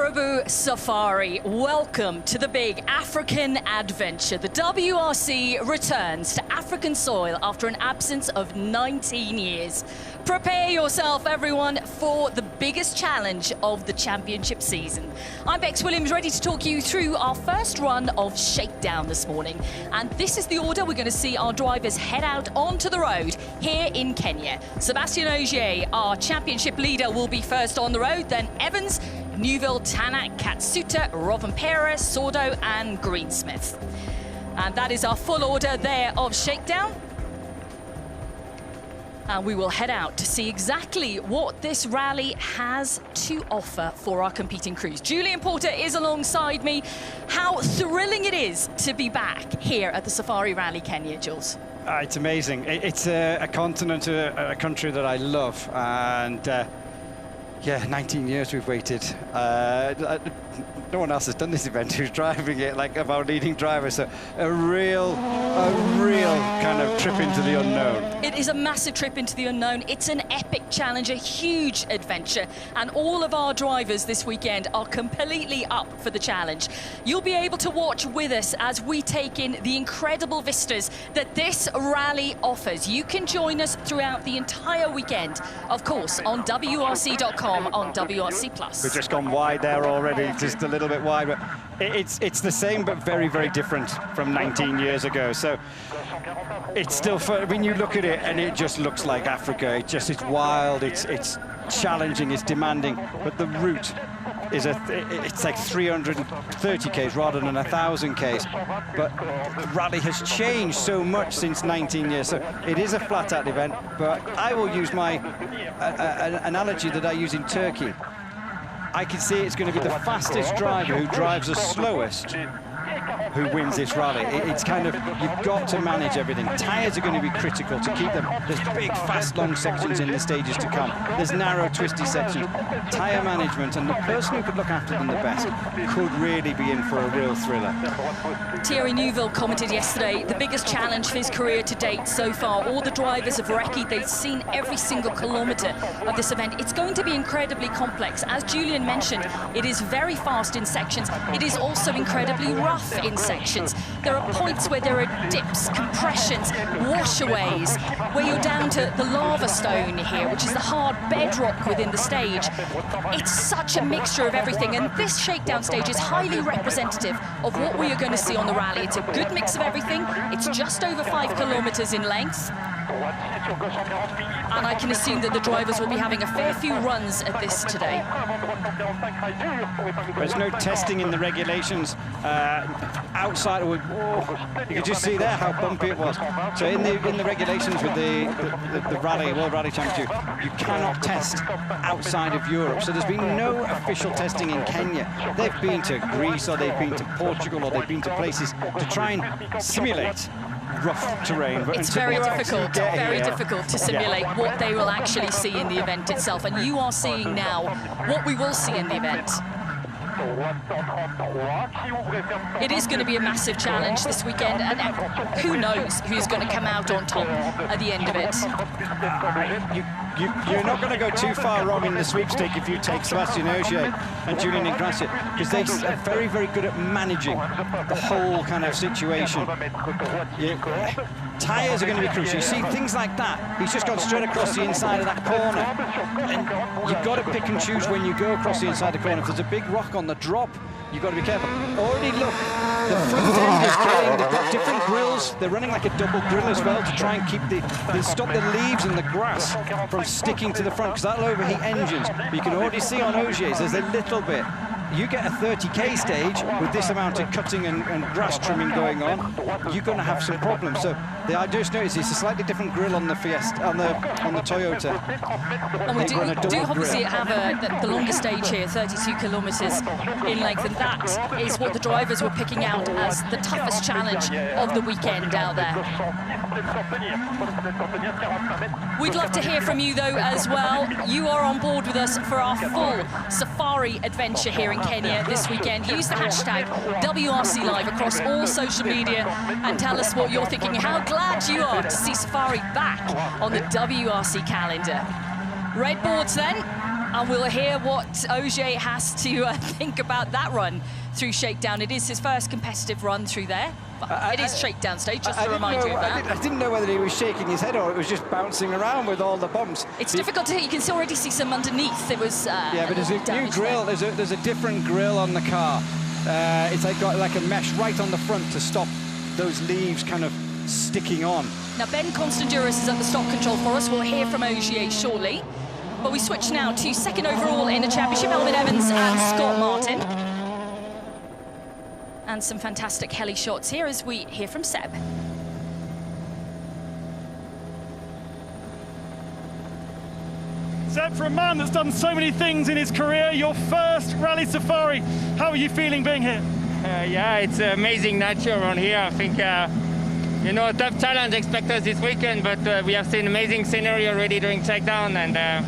Caribou Safari, welcome to the big African adventure. The WRC returns to African soil after an absence of 19 years. Prepare yourself, everyone, for the biggest challenge of the championship season. I'm Bex Williams, ready to talk you through our first run of Shakedown this morning. And this is the order we're going to see our drivers head out onto the road here in Kenya. Sebastian Ogier, our championship leader, will be first on the road, then Evans, Newville, Tanak, Katsuta, Rovanpera, Sordo and Greensmith. And that is our full order there of Shakedown. And we will head out to see exactly what this rally has to offer for our competing crews. Julian Porter is alongside me. How thrilling it is to be back here at the Safari Rally Kenya, Jules. It's amazing. It's a continent, a country that I love. And yeah, 19 years we've waited. No one else has done this event who's driving it, like of our leading drivers. So a real kind of trip into the unknown. It is a massive trip into the unknown. It's an epic challenge, a huge adventure. And all of our drivers this weekend are completely up for the challenge. You'll be able to watch with us as we take in the incredible vistas that this rally offers. You can join us throughout the entire weekend, of course, on WRC.com, on WRC+. We've just gone wide there already, just a little bit wide, but it's the same but very, very different from 19 years ago. So it's still fun. When you look at it and it just looks like Africa, it's wild, it's challenging, it's demanding, but the route is it's like 330 k's rather than 1,000 k's. But the rally has changed so much since 19 years. So it is a flat out event, but I will use my analogy that I use in Turkey. I can see it's going to be the fastest driver who drives the slowest who wins this rally. It's kind of, you've got to manage everything. Tyres are going to be critical to keep them. There's big, fast, long sections in the stages to come. There's narrow, twisty sections. Tyre management, and the person who could look after them the best could really be in for a real thriller. Thierry Newville commented yesterday, the biggest challenge for his career to date so far. All the drivers of Recce, they've seen every single kilometre of this event. It's going to be incredibly complex. As Julian mentioned, it is very fast in sections. It is also incredibly rough in sections. There are points where there are dips, compressions, washaways, where you're down to the lava stone here, which is the hard bedrock within the stage. It's such a mixture of everything, and this Shakedown stage is highly representative of what we are going to see on the rally. It's a good mix of everything. It's just over 5 kilometers in length. And I can assume that the drivers will be having a fair few runs at this today. There's no testing in the regulations outside. You can just see there how bumpy it was. So in the regulations with the rally, World Rally Championship, you cannot test outside of Europe. So there's been no official testing in Kenya. They've been to Greece, or they've been to Portugal, or they've been to places to try and simulate rough terrain. But it's very difficult to simulate what they will actually see in the event itself. And you are seeing now what we will see in the event. It is going to be a massive challenge this weekend, and who knows who's going to come out on top at the end of it. You're not going to go too far wrong in the sweepstake if you take Sebastian Ogier and Julian Ingrassia, because they are very, very good at managing the whole kind of situation. Tyres are going to be crucial. You see things like that. He's just gone straight across the inside of that corner. And you've got to pick and choose when you go across the inside of the corner. If there's a big rock on the drop, you've got to be careful. Already look, the front end is getting, they've got different grills. They're running like a double grill as well to try and keep stop the leaves and the grass from sticking to the front, because that'll overheat engines. But you can already see on Ogier's, there's a little bit. You get a 30k stage with this amount of cutting and grass trimming going on, you're going to have some problems. So I just noticed it's a slightly different grill on the Fiesta, on the Toyota. And we do obviously have the longest stage here, 32 kilometres in length, and that is what the drivers were picking out as the toughest challenge of the weekend out there. We'd love to hear from you though as well. You are on board with us for our full safari adventure here in Kenya this weekend. Use the hashtag WRC Live across all social media and tell us what you're thinking, how glad you are to see Safari back on the WRC calendar. Red boards then, And we'll hear what Ogier has to think about that run through Shakedown. It is his first competitive run through there. It is Shakedown stage, just to remind you of that. I didn't know whether he was shaking his head or it was just bouncing around with all the bumps. It's difficult to hit. You can already see some underneath. It was yeah, but there's a new grill. There's a different grill on the car. It's got like a mesh right on the front to stop those leaves kind of sticking on. Now Ben Constanduris is at the stock control for us. We'll hear from Ogier shortly. But we switch now to second overall in the championship, Elvin Evans and Scott Martin. And some fantastic heli shots here as we hear from Seb. Seb, for a man that's done so many things in his career, your first rally safari, how are you feeling being here? Yeah, it's amazing nature around here. I think, you know, a tough challenge expects us this weekend, but we have seen amazing scenery already during Shakedown, and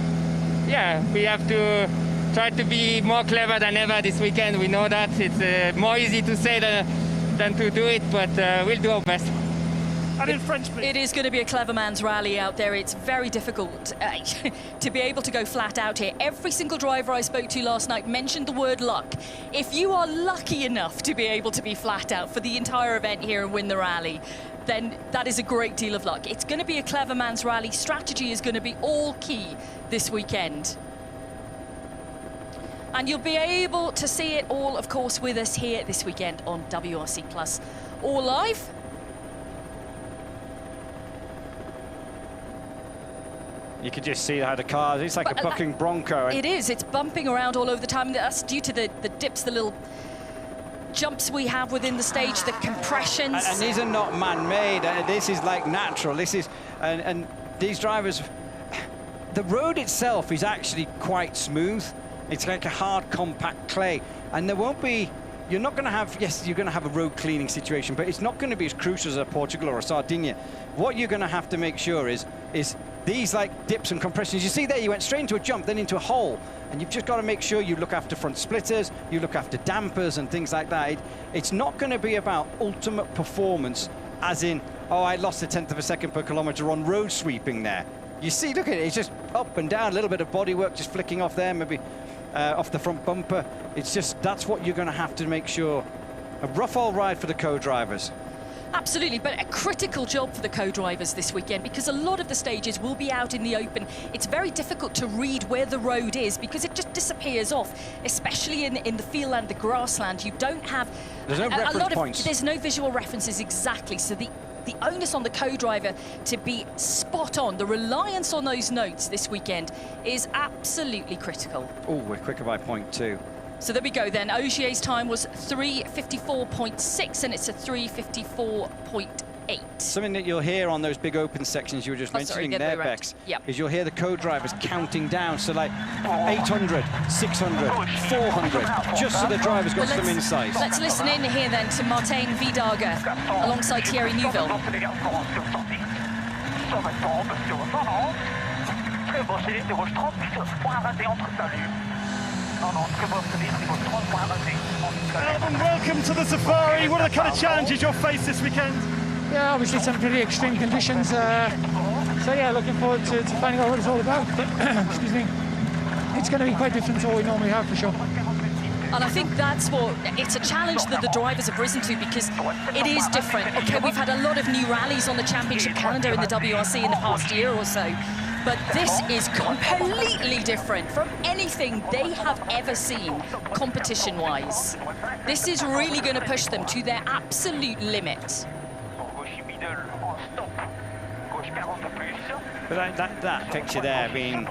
yeah, we have to try to be more clever than ever this weekend. We know that it's more easy to say than to do it, but we'll do our best. And in French, please. It is going to be a clever man's rally out there. It's very difficult to be able to go flat out here. Every single driver I spoke to last night mentioned the word luck. If you are lucky enough to be able to be flat out for the entire event here and win the rally, then that is a great deal of luck. It's going to be a clever man's rally. Strategy is going to be all key this weekend. And you'll be able to see it all, of course, with us here this weekend on WRC Plus, all live. You can just see how the car, it's like a bucking bronco. It is, it's bumping around all over the time. That's due to the dips, the little jumps we have within the stage, the compressions. And these are not man-made. This is like natural. This is, and these drivers, the road itself is actually quite smooth. It's like a hard, compact clay. And there won't be, you're not going to have, yes, you're going to have a road cleaning situation, but it's not going to be as crucial as a Portugal or a Sardinia. What you're going to have to make sure is these like dips and compressions. You see there, you went straight into a jump, then into a hole. And you've just got to make sure you look after front splitters, you look after dampers and things like that. It's not going to be about ultimate performance, as in, oh, I lost a tenth of a second per kilometre on road sweeping there. You see, look at it, it's just up and down, a little bit of bodywork just flicking off there, maybe off the front bumper. It's just, that's what you're going to have to make sure. A rough old ride for the co-drivers. Absolutely, but a critical job for the co-drivers this weekend because a lot of the stages will be out in the open. It's very difficult to read where the road is because it just disappears off, especially in the field and the grassland. You don't have there's no reference points. There's no visual references exactly, so the onus on the co-driver to be spot on, the reliance on those notes this weekend is absolutely critical. Oh, we're quicker by 0.2. So there we go then. Ogier's time was 3:54.6 and it's a 3:54.8. Something that you'll hear on those big open sections you were just mentioning there, Bex, is you'll hear the co-drivers counting down. So like 800, 600, 400, just so the drivers got some insight. Let's listen in here then to Martin Vidaga alongside Thierry Neuville. Alvin, welcome to the safari. What are the kind of challenges you'll face this weekend? Yeah, obviously some pretty extreme conditions. So yeah, looking forward to finding out what it's all about. But excuse me, it's going to be quite different to what we normally have for sure. And I think that's what, it's a challenge that the drivers have risen to because it is different. Okay, we've had a lot of new rallies on the championship calendar in the WRC in the past year or so. But this is completely different from anything they have ever seen competition-wise. This is really going to push them to their absolute limit. But that picture there, I mean,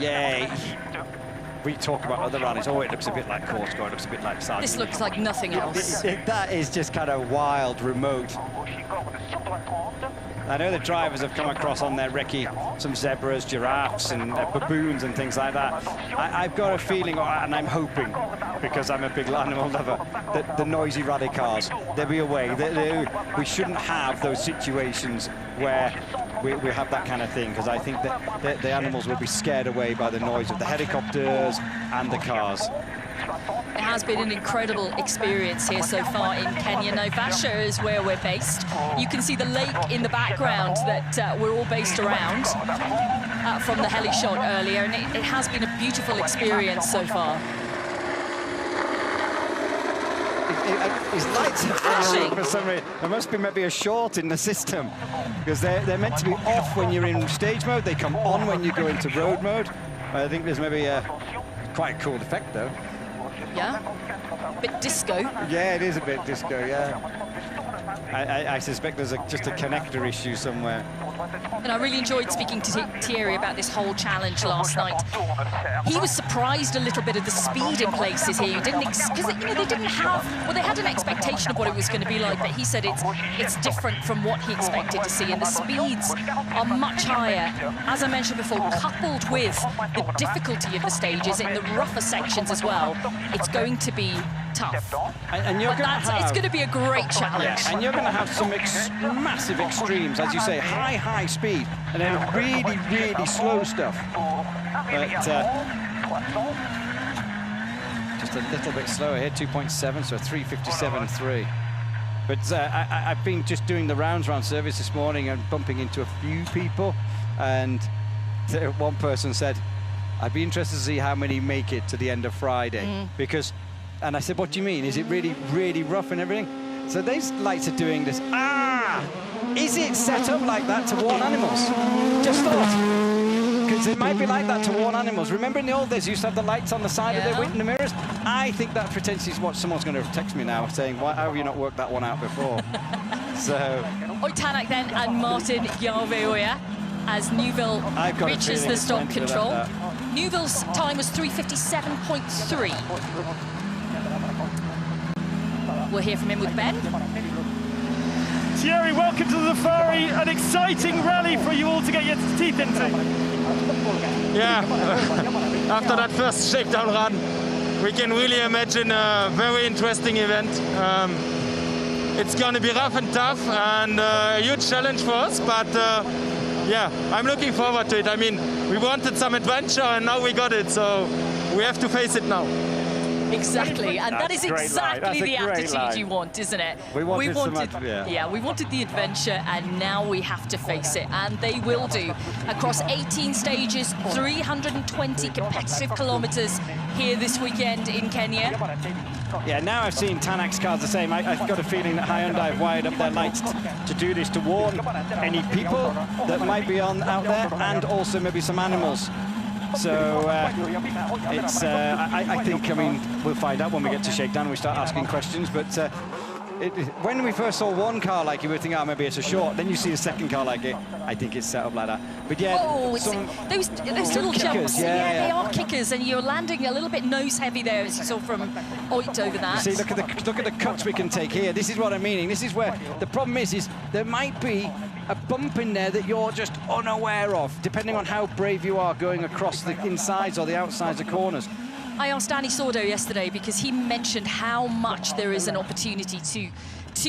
yeah, we talk about other rallies, oh, it looks a bit like Corsica, it looks a bit like Sardinia. This looks like nothing else. That is just kind of wild, remote. I know the drivers have come across on their recce some zebras, giraffes and baboons and things like that. I've got a feeling, and I'm hoping, because I'm a big animal lover, that the noisy rally cars, they'll be away. We shouldn't have those situations where we have that kind of thing, because I think that the animals will be scared away by the noise of the helicopters and the cars. It has been an incredible experience here so far in Kenya. Naivasha is where we're based. You can see the lake in the background that we're all based around from the heli shot earlier, and it has been a beautiful experience so far. His lights are flashing for some reason. There must be maybe a short in the system, because they're meant to be off when you're in stage mode. They come on when you go into road mode. I think there's maybe a quite a cool effect though. Yeah, a bit disco. Yeah, it is a bit disco, yeah. I suspect there's just a connector issue somewhere. And I really enjoyed speaking to Thierry about this whole challenge last night. He was surprised a little bit of the speed in places here. Because they didn't have, well, they had an expectation of what it was going to be like, but he said it's different from what he expected to see, and the speeds are much higher. As I mentioned before, coupled with the difficulty of the stages in the rougher sections as well, it's going to be tough. And you're it's going to be a great challenge. Yeah, and you're going to have some massive extremes, as you say, high speed, and then really, really slow stuff. But just a little bit slower here, 2.7, so 3:57.3. But I've been just doing the rounds around service this morning and bumping into a few people, and one person said, I'd be interested to see how many make it to the end of Friday, because, and I said, what do you mean? Is it really, really rough and everything? So these lights are doing this. Is it set up like that to warn animals? Just thought. Because it might be like that to warn animals. Remember in the old days, you used to have the lights on the side of the in the mirrors? I think that potentially is what someone's going to text me now, saying, why, how have you not worked that one out before? So. Oyt Tanak then and Martin Yarveoya as Neuville reaches the stop control. Neuville's time was 3:57.3. We'll hear from him with Ben. Thierry, welcome to the Safari. An exciting rally for you all to get your teeth into. Yeah, after that first shakedown run, we can really imagine a very interesting event. It's going to be rough and tough and a huge challenge for us, but yeah, I'm looking forward to it. I mean, we wanted some adventure and now we got it, so we have to face it now. Exactly, and that is exactly the attitude you want, isn't it? We wanted we wanted the adventure, and now we have to face it, and they will do. Across 18 stages, 320 competitive kilometers here this weekend in Kenya. Yeah, now I've seen Tanak's cars the same. I've got a feeling that Hyundai have wired up their lights to do this, to warn any people that might be out there, and also maybe some animals. So it's, I think, I mean, we'll find out when we get to Shakedown and we start asking questions, but when we first saw one car like it, we were thinking, oh, maybe it's a short. Then you see a second car like it, I think it's set up like that. But yeah, those little kickers, jumps, yeah, they are kickers, and you're landing a little bit nose heavy there, as you saw from Oyt over that. See, look at the cuts we can take here. This is what I'm meaning. This is where the problem is there might be a bump in there that you're just unaware of, depending on how brave you are going across the insides or the outsides of corners. I asked Danny Sordo yesterday because he mentioned how much there is an opportunity to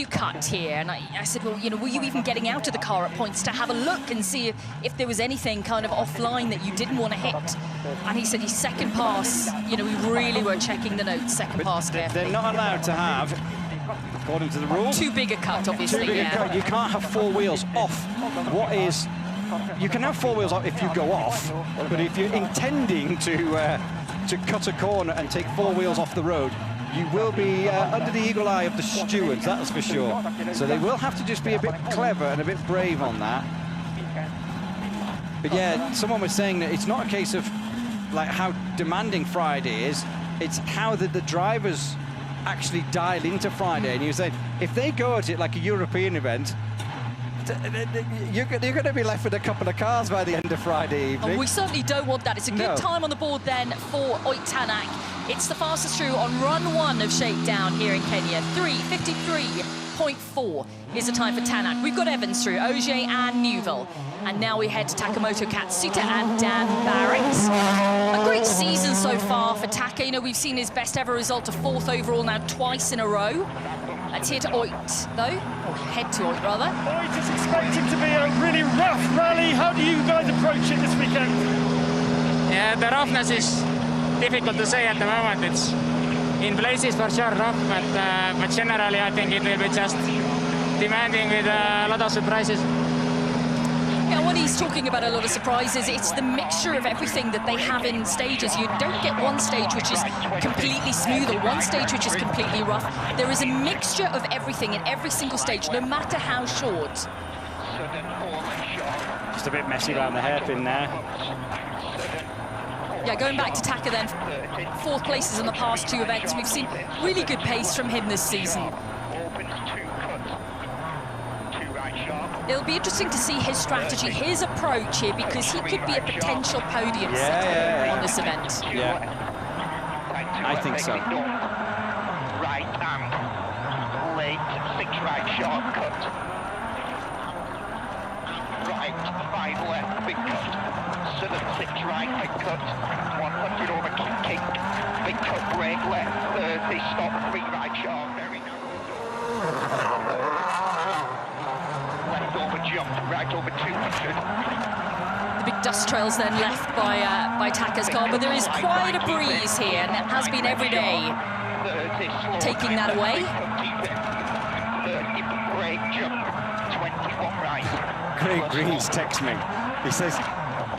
cut here, and I said, well, you know, were you even getting out of the car at points to have a look and see if there was anything kind of offline that you didn't want to hit? And he said his second pass, you know, we really were checking the notes, second pass carefully. They're not allowed to have, according to the rules, too big a cut, obviously. Too big a cut. You can't have four wheels off. You can have four wheels off if you go off, but if you're intending to cut a corner and take four wheels off the road, you will be under the eagle eye of the stewards, that's for sure. So they will have to just be a bit clever and a bit brave on that. But yeah, someone was saying that it's not a case of like how demanding Friday is, it's how the drivers actually dial into Friday. And you say, if they go at it like a European event, you're going to be left with a couple of cars by the end of Friday evening. And we certainly don't want that. It's a good time on the board then for Oyt Tanak. It's the fastest through on run one of Shakedown here in Kenya. 3:53.4 is the time for Tanak. We've got Evans through, Ogier and Neuville. And now we head to Takamoto Katsuta and Dan Barrett. A great season so far for Taka. You know, we've seen his best ever result, a 4th overall now twice in a row. Let's hear to Oyt, though. Or head to Oyt, rather. Oyt is expecting to be a really rough rally. How do you guys approach it this weekend? Yeah, the roughness is difficult to say at the moment. in places for sure rough, but generally I think it will be just demanding with a lot of surprises. Yeah, when he's talking about a lot of surprises, it's the mixture of everything that they have in stages. You don't get one stage which is completely smooth or one stage which is completely rough. There is a mixture of everything in every single stage, no matter how short. Just a bit messy around the hairpin there. Yeah, going back to Taka then, 4th places in the past 2 events. We've seen really good pace from him this season. It'll be interesting to see his strategy, his approach here, because he could be a potential podium setter on this event. Yeah, I think so. Right hand, late, 6 right shortcut. Right, 5 left, big cut. 6 right, big cut. 100 over kick, big cut, brake left, 30, stop, 3 right short, very nice. Left over jump, right over 200. The big dust trails then left by Taka's car, but there is quite a breeze here, and it has been every day. Taking that away. 30, brake jump, 21 right. Craig Green's text me. He says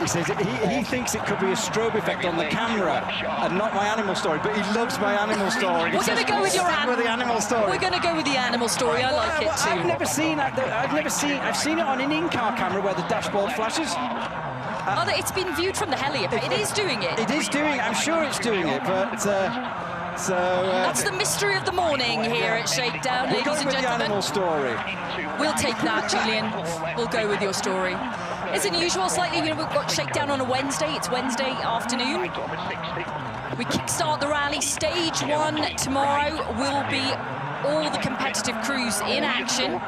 he thinks it could be a strobe effect on the camera and not my animal story, but he loves my animal story. We're going to go with your animal story. We're going to go with the animal story. I like it too. I've seen it on an in-car camera where the dashboard flashes. It's been viewed from the helipad. It is doing it. It is doing it. I'm sure it's doing it, but that's the mystery of the morning here at Shakedown, ladies and gentlemen. The animal story. We'll take that, Julian. We'll go with your story. It's unusual slightly, we've got Shakedown on a Wednesday. It's Wednesday afternoon. We kickstart the rally. Stage 1 tomorrow will be all the competitive crews in action.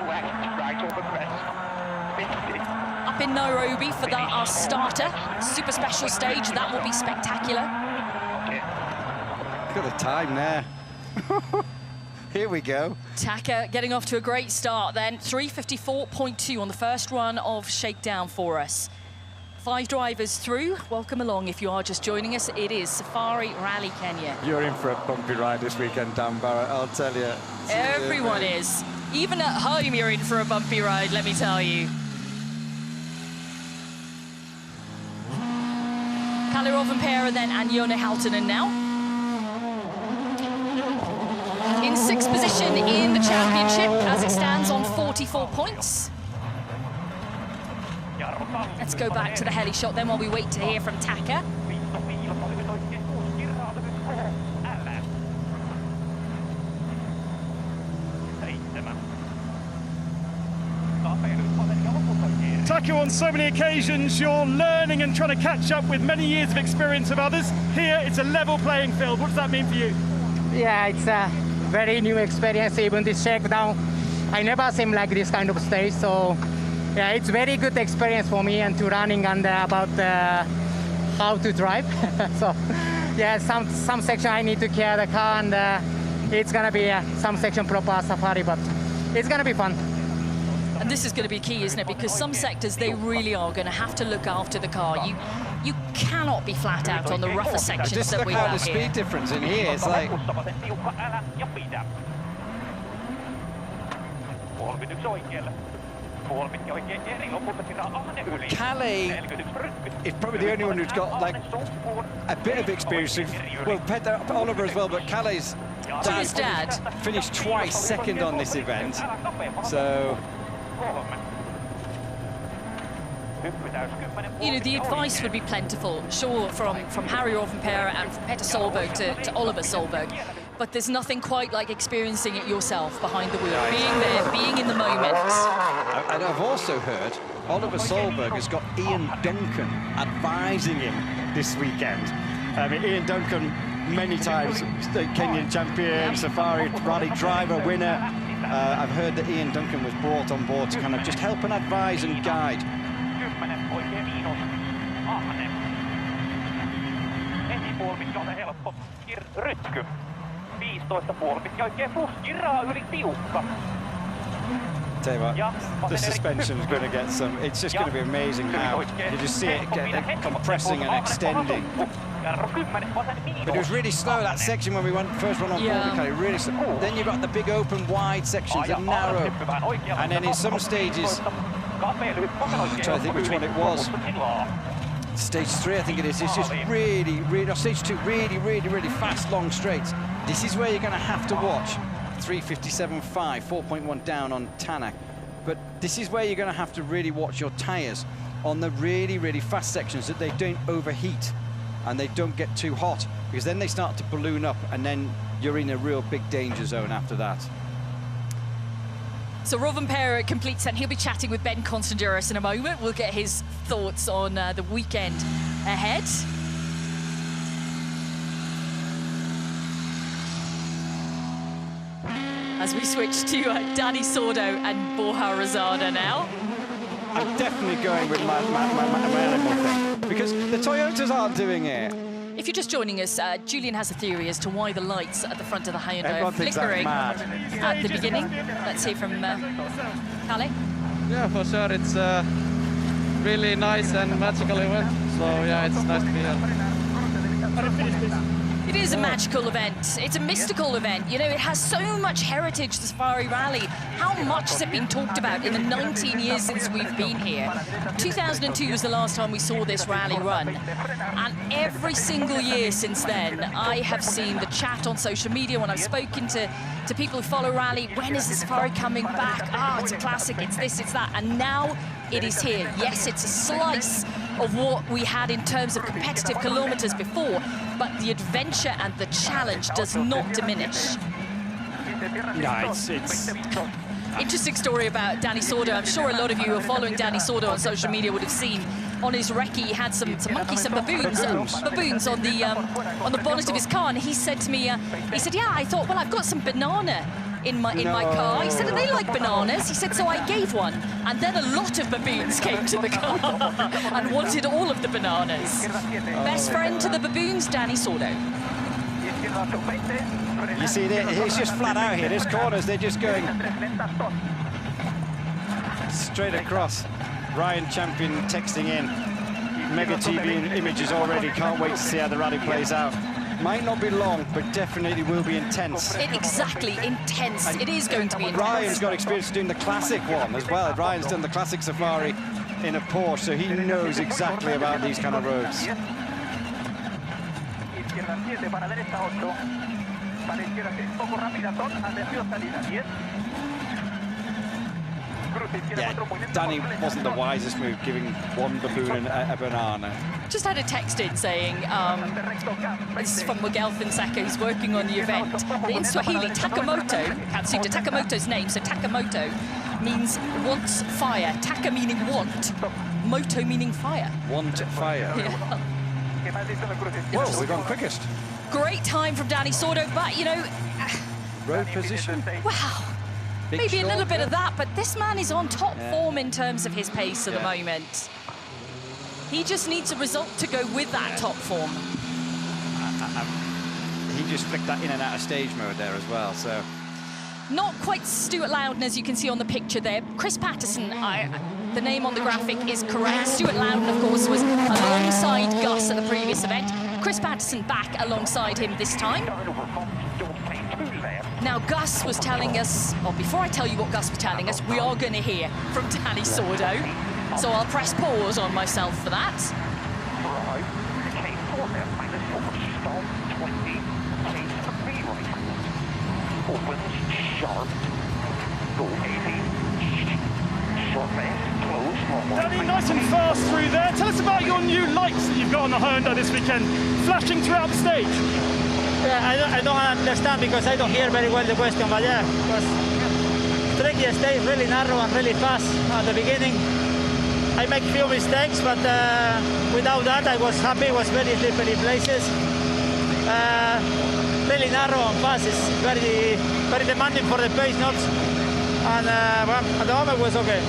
Up in Nairobi for our starter. Super special stage. That will be spectacular. Look at the time there. Here we go. Taka getting off to a great start then. 3:54.2 on the first run of Shakedown for us. 5 drivers through. Welcome along if you are just joining us. It is Safari Rally Kenya. You're in for a bumpy ride this weekend, Dan Barrett, I'll tell you. Everyone is. Even at home, you're in for a bumpy ride, let me tell you. Kalle Rovanperä then and Jone Haltonen now. In 6th position in the championship as it stands on 44 points. Let's go back to the heli shot then while we wait to hear from Taka. Taka, on so many occasions, you're learning and trying to catch up with many years of experience of others. Here, it's a level playing field. What does that mean for you? Yeah, it's a very new experience, even this Shakedown. I never seen like this kind of stage, so yeah, it's very good experience for me and to running and about how to drive. So yeah, some section I need to carry the car, and it's gonna be some section proper safari, but it's gonna be fun. And this is going to be key, isn't it? Because some sectors, they really are going to have to look after the car. You cannot be flat out on the rougher sections that we have here. Just look at the speed difference in here. It's like... Kalle is probably the only one who's got like a bit of experience. Well, Oliver as well, but Calle's dad finished twice second on this event. So... You know, the advice would be plentiful, sure, from Harry Rovanperä and from Petter Solberg to Oliver Solberg, but there's nothing quite like experiencing it yourself behind the wheel, being there, being in the moment. And I've also heard Oliver Solberg has got Ian Duncan advising him this weekend. I mean, Ian Duncan, many times the Kenyan champion, Safari Rally driver, winner. I've heard that Ian Duncan was brought on board to kind of just help and advise and guide. Tell you what, the suspension is going to get some. It's just going to be amazing now. You just see it compressing and extending. But it was really slow, that section when we first went on board, really slow. Then you've got the big open wide sections that narrow. And then in some stages, I'm trying to think which one it was. Stage 3, I think it is. It's just really, no, stage 2, really fast, long straights. This is where you're going to have to watch 3:57.5, 4.1 down on Tanak. But this is where you're going to have to really watch your tyres on the really fast sections, that they don't overheat and they don't get too hot, because then they start to balloon up and then you're in a real big danger zone after that. So Rovanperä completes, and he'll be chatting with Ben Constanduros in a moment. We'll get his thoughts on the weekend ahead. As we switch to Dani Sordo and Borja Rosada now. I'm definitely going with my animal thing, because the Toyotas aren't doing it. If you're just joining us, Julian has a theory as to why the lights at the front of the Hyundai are flickering at the beginning. Let's hear from Kalle. Yeah, for sure, it's a really nice and magical event. So yeah, it's nice to be here. It is a magical event. It's a mystical event. You know, it has so much heritage, the Safari Rally. How much has it been talked about in the 19 years since we've been here? 2002 was the last time we saw this rally run. And every single year since then, I have seen the chat on social media when I've spoken to people who follow rally. When is the Safari coming back? Ah, it's a classic, it's this, it's that. And now it is here. Yes, it's a slice of what we had in terms of competitive kilometers before, but the adventure and the challenge does not diminish. No, it's Interesting story about Dani Sordo. I'm sure a lot of you who are following Dani Sordo on social media would have seen on his recce he had some monkeys, some baboons on the bonnet of his car, and he said to me, he said, yeah, I thought, well, I've got some banana in my car. He said, they like bananas. He said, so I gave one. And then a lot of baboons came to the car and wanted all of the bananas. Best friend to the baboons, Dani Sordo. You see, he's just flat out here. There's corners, they're just going straight across. Ryan Champion texting in. Mega TV images already. Can't wait to see how the rally plays out. Might not be long, but definitely will be intense. Exactly, intense. And it is going to be intense. Ryan's got experience doing the classic one as well. Ryan's done the classic Safari in a Porsche, so he knows exactly about these kind of roads. Yeah, Dani wasn't the wisest move, giving one baboon a banana. Just had a text in saying, this is from Miguel Fonseca, who's working on the event. In Swahili, Takamoto, can't see Takamoto's name, so Takamoto means wants fire. Taka meaning want, moto meaning fire. Want fire. Yeah. Whoa, we've gone quickest. Great time from Dani Sordo, but you know... Road position. Wow. Maybe a little bit of that, but this man is on top form in terms of his pace at the moment. He just needs a result to go with that top form. He just flicked that in and out of stage mode there as well, so... Not quite Stuart Loudon, as you can see on the picture there. Chris Patterson, the name on the graphic is correct. Stuart Loudon, of course, was alongside Gus at the previous event. Chris Patterson back alongside him this time. Now, Gus was telling us, or before I tell you what Gus was telling us, we are going to hear from Dani Sordo. So I'll press pause on myself for that. Dani, nice and fast through there. Tell us about your new lights that you've got on the Hyundai this weekend, flashing throughout the stage. Yeah, I don't understand because I don't hear very well the question, but yeah, because tricky stage, really narrow and really fast at the beginning. I make few mistakes, but without that I was happy. It was very slippery places. Really narrow and fast. It's very demanding for the pace knots, and well, at the moment it was okay.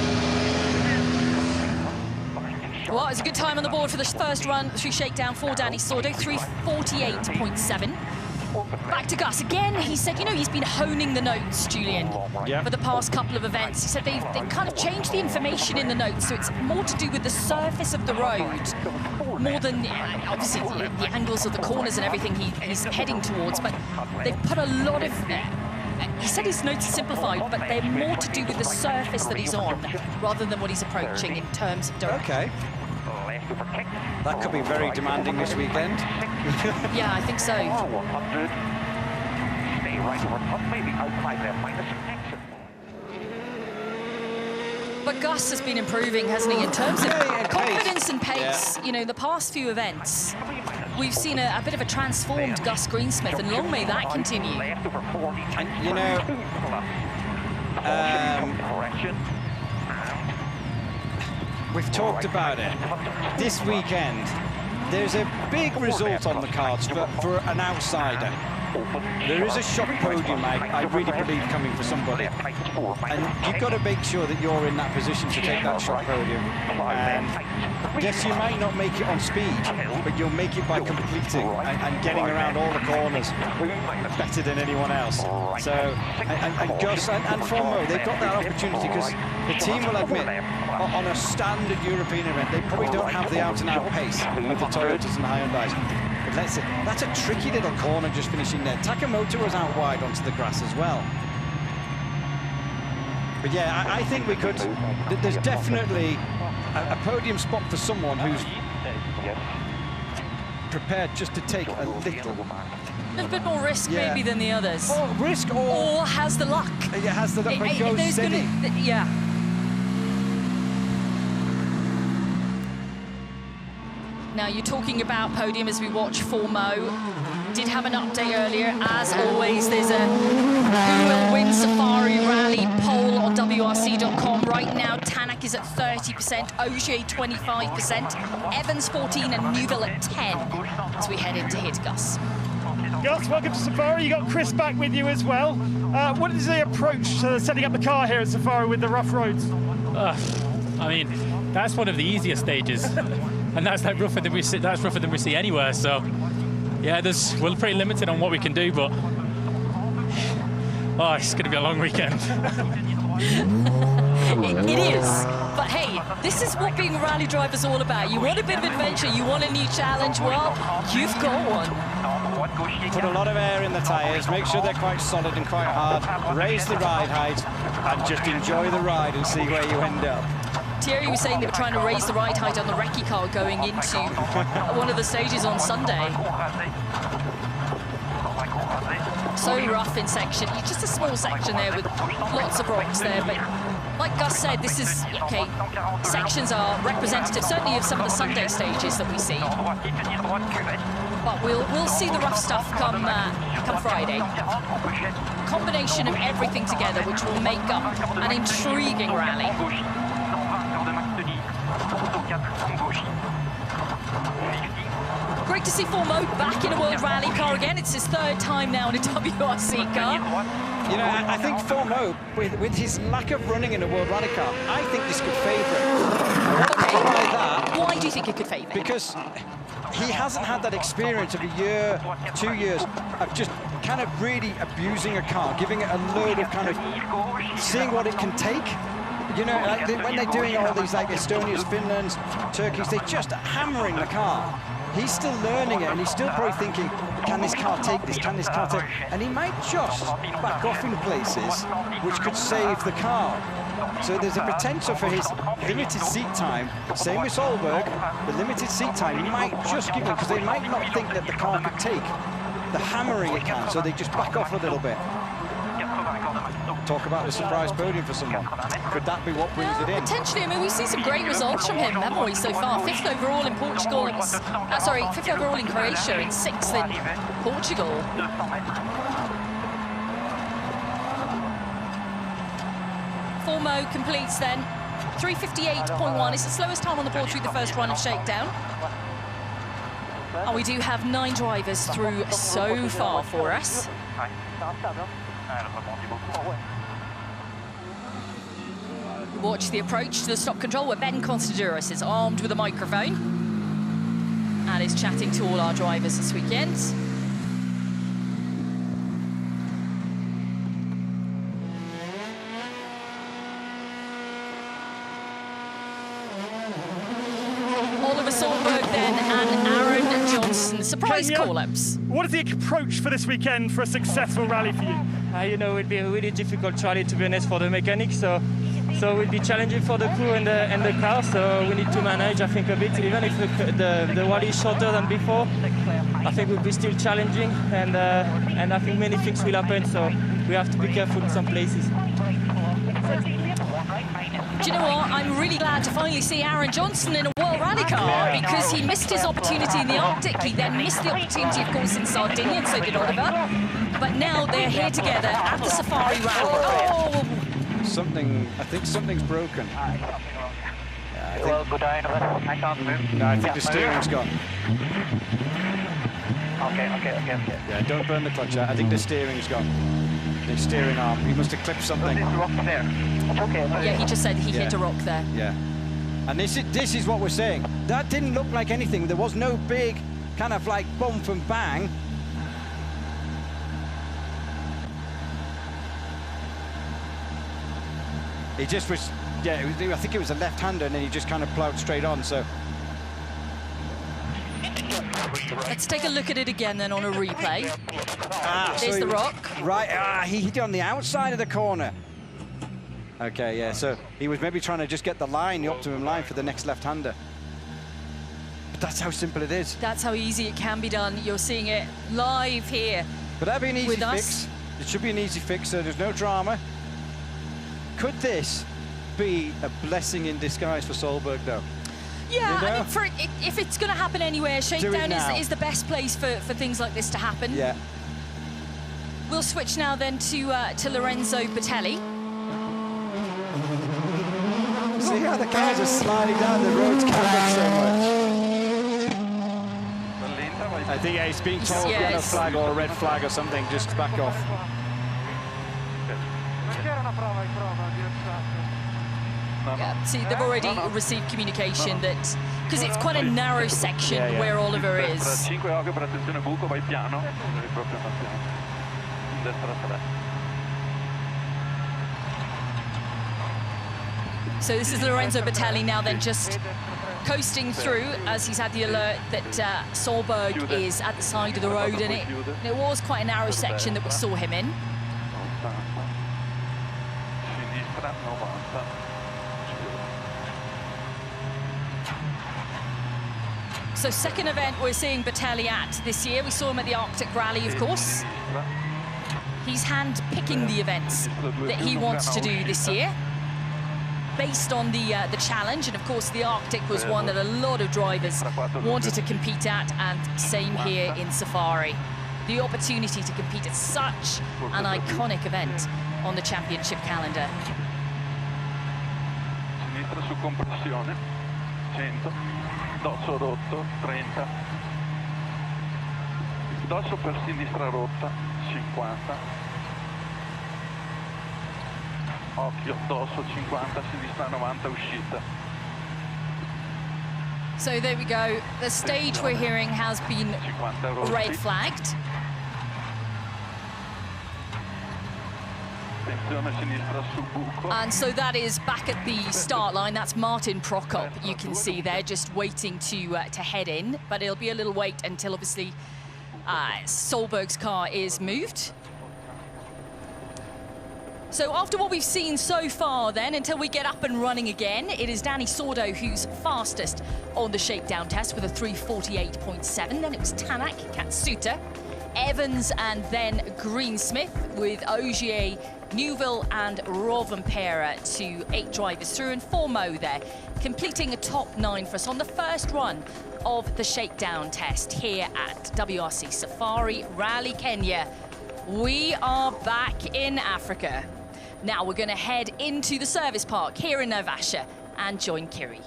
Well, it's a good time on the board for the first run through Shakedown for Dani Sordo, 3:48.7. Back to Gus again. He said, you know, he's been honing the notes, Julian, for the past couple of events. He said they've kind of changed the information in the notes, so it's more to do with the surface of the road, more than obviously the angles of the corners and everything he's heading towards. But they've put a lot of. He said his notes are simplified, but they're more to do with the surface that he's on, rather than what he's approaching in terms of direction. Okay. That could be very demanding this weekend. Yeah, I think so. But Gus has been improving, hasn't he, in terms of confidence and pace. You know, the past few events, we've seen a bit of a transformed Gus Greensmith, and long may that continue. And, you know, we've talked about it. This weekend, there's a big result on the cards for an outsider. There is a shock podium, I really believe, coming for somebody. And you've got to make sure that you're in that position to take that shock podium. And yes, you might not make it on speed, but you'll make it by completing and getting around all the corners better than anyone else. So, and Gus and Formo, they've got that opportunity, because the team will admit, on a standard European event, they probably don't have the out-and-out pace of the Toyotas and the Hyundais. But let's see, that's a tricky little corner just finishing there. Takamoto was out wide onto the grass as well. But yeah, I think we could, there's definitely a podium spot for someone who's prepared just to take a little bit more risk maybe than the others. Or risk, or has the luck. It has the luck, but goes steady. Yeah. Now, you're talking about podium as we watch Formo. Did have an update earlier. As always, there's a who will win Safari Rally poll on WRC.com. Right now, Tanak is at 30%, Ogier 25%, Evans 14%, and Neuville at 10% as we head into hit, Gus. Gus, welcome to Safari. You got Chris back with you as well. What is the approach to setting up the car here at Safari with the rough roads? I mean, that's one of the easier stages. And that's like rougher than we see. That's rougher than we see anywhere. So, yeah, we're pretty limited on what we can do. But it's going to be a long weekend. It is. But hey, this is what being a rally driver is all about. You want a bit of adventure. You want a new challenge. Well, you've got one. Put a lot of air in the tyres. Make sure they're quite solid and quite hard. Raise the ride height and just enjoy the ride and see where you end up. Thierry was saying they were trying to raise the ride height on the recce car going into one of the stages on Sunday. So rough in section. Just a small section there with lots of rocks there. But like Gus said, this is, okay, sections are representative, certainly of some of the Sunday stages that we see. But we'll see the rough stuff come Friday. Combination of everything together, which will make up an intriguing rally. Great to see Formo back in a World Rally car again. It's his third time now in a WRC car. You know, I think Formo, with his lack of running in a World Rally car, I think this could favour him. Why do you think it could favour him? Because he hasn't had that experience of a year, 2 years, of just kind of really abusing a car, giving it a load of kind of seeing what it can take. You know, like when they're doing all these, like Estonias, Finlands, Turkeys, they're just hammering the car. He's still learning it, and he's still probably thinking, can this car take this, can this car take... And he might just back off in places which could save the car. So there's a potential for his limited seat time. Same with Solberg, the limited seat time might just give them, because they might not think that the car could take the hammering it can, so they just back off a little bit. Talk about a surprise podium for someone. Could that be what brings it in? Potentially. I mean, we've seen some great results from him, haven't we, so far? 5th overall in Portugal. 5th overall in Croatia and 6th in Portugal. Formo completes then 3:58.1. It's the slowest time on the board through the first run of Shakedown. And we do have 9 drivers through so far for us. Watch the approach to the stop control where Ben Constadouros is armed with a microphone and is chatting to all our drivers this weekend. Oliver Solberg then and Aaron Johnson. Surprise Kenya, call-ups. What is the approach for this weekend for a successful rally for you? You know, it will be a really difficult rally, to be honest, for the mechanics. So it will be challenging for the crew and the car. So we need to manage, I think, a bit. Even if the rally is shorter than before, I think it will be still challenging. And I think many things will happen. So we have to be careful in some places. Do you know what? I'm really glad to finally see Aaron Johnson in a World Rally car because he missed his opportunity in the Arctic. He then missed the opportunity, of course, in Sardinia, and so did Oliver. But now they're here together at the Safari Rally. Oh! I think something's broken. Well, good day, I can't move. No, I think the steering's gone. Okay. Yeah, don't burn the clutch out. I think the steering's gone. The steering arm. He must have clipped something. Yeah, he just said he hit a rock there. Yeah. And this is what we're saying. That didn't look like anything. There was no big kind of like bump and bang. He just was, yeah, I think it was a left-hander and then he just kind of plowed straight on, so. Let's take a look at it again then on a replay. There's the rock. Right, he hit it on the outside of the corner. Okay, yeah, so he was maybe trying to just get the line, the optimum line for the next left-hander. But that's how simple it is. That's how easy it can be done. You're seeing it live here. But that'd be an easy with fix. It should be an easy fix, so there's no drama. Could this be a blessing in disguise for Solberg, though? Yeah, You know? I mean, if it's going to happen anywhere, Shakedown is the best place for things like this to happen. Yeah. We'll switch now then to Lorenzo Bertelli. See how the cars are sliding down the roads carpet so much. I think he's being told yellow flag or a red flag or something, just back off. Yeah, see, they've already received communication that, because it's quite a narrow section where Oliver is. So this is Lorenzo Bertelli now then just coasting through as he's had the alert that Solberg is at the side of the road, and it was quite a narrow section that we saw him in. So second event we're seeing Bertelli at this year. We saw him at the Arctic Rally, of course. He's hand-picking the events that he wants to do this year, based on the challenge, and of course the Arctic was one that a lot of drivers wanted to compete at, and same here in Safari. The opportunity to compete at such an iconic event on the championship calendar. Sinistra su compressione, 100, dosso rotto, 30, dosso per sinistra rotta, 50, occhio, dosso 50, sinistra 90, uscita. So there we go. The stage we're hearing has been red flagged. And so that is back at the start line. That's Martin Prokop, you can see there, just waiting to head in. But it'll be a little wait until obviously Solberg's car is moved. So after what we've seen so far then, until we get up and running again, it is Danny Sordo who's fastest on the shakedown test with a 3:48.7. Then it was Tanak, Katsuta, Evans, and then Greensmith, with Ogier, Neuville and Rovanpera to 8 drivers through, and Formo there, completing a top 9 for us on the first run of the shakedown test here at WRC Safari Rally Kenya. We are back in Africa. Now we're going to head into the service park here in Naivasha and join Kiri.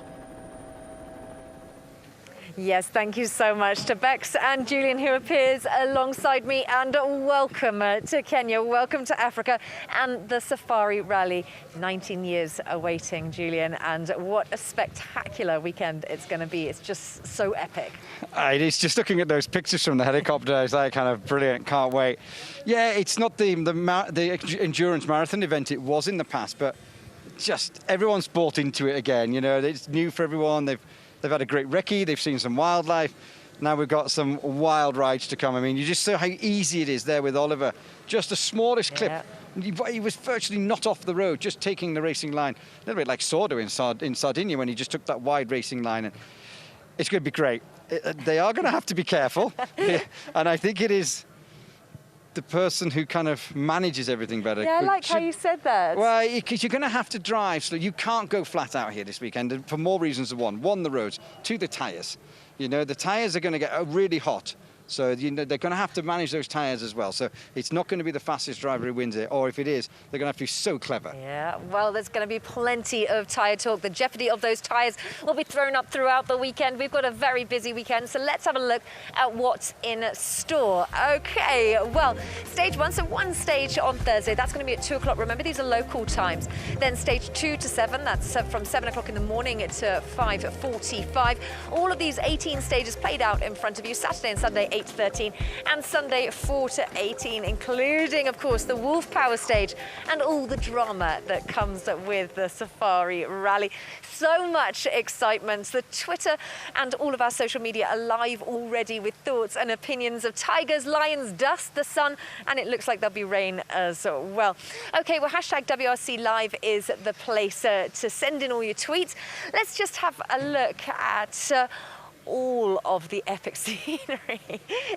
Yes, thank you so much to Bex and Julian, who appears alongside me, and welcome to Kenya, welcome to Africa and the Safari Rally. 19 years awaiting, Julian, and what a spectacular weekend it's going to be. It's just so epic. It's just looking at those pictures from the helicopter, it's like kind of brilliant, can't wait. Yeah, it's not the endurance marathon event it was in the past, but just everyone's bought into it again. You know, it's new for everyone. They've had a great recce, they've seen some wildlife. Now we've got some wild rides to come. I mean, you just saw how easy it is there with Oliver. Just the smallest clip. He was virtually not off the road, just taking the racing line. A little bit like Sordo in Sardinia when he just took that wide racing line. And it's going to be great. They are going to have to be careful. And I think it is the person who kind of manages everything better. Yeah, I like how you said that. Well, because you're going to have to drive, so you can't go flat out here this weekend for more reasons than one. One, the roads. Two, the tyres. You know, the tyres are going to get really hot. So they're going to have to manage those tyres as well. So it's not going to be the fastest driver who wins it, or if it is, they're going to have to be so clever. Yeah, well, there's going to be plenty of tyre talk. The jeopardy of those tyres will be thrown up throughout the weekend. We've got a very busy weekend, so let's have a look at what's in store. Okay, well, stage 1, so one stage on Thursday. That's going to be at 2 o'clock. Remember, these are local times. Then stage 2 to 7, that's from 7 o'clock in the morning to 5:45. All of these 18 stages played out in front of you Saturday and Sunday, 8 to 13, and Sunday 4 to 18, including, of course, the Wolf Power stage and all the drama that comes with the Safari Rally. So much excitement. The Twitter and all of our social media are live already with thoughts and opinions of tigers, lions, dust, the sun, and it looks like there'll be rain as well. Okay, well, hashtag WRC Live is the place to send in all your tweets. Let's just have a look at all of the epic scenery.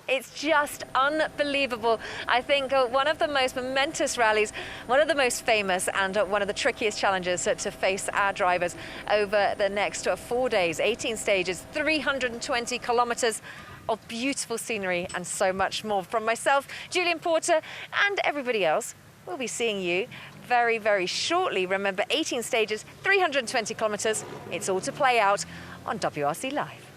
It's just unbelievable. I think one of the most momentous rallies, one of the most famous, and one of the trickiest challenges to face our drivers over the next 4 days. 18 stages, 320 kilometers of beautiful scenery, and so much more. From myself, Julian Porter, and everybody else, we'll be seeing you very, very shortly. Remember, 18 stages, 320 kilometers. It's all to play out on WRC Live.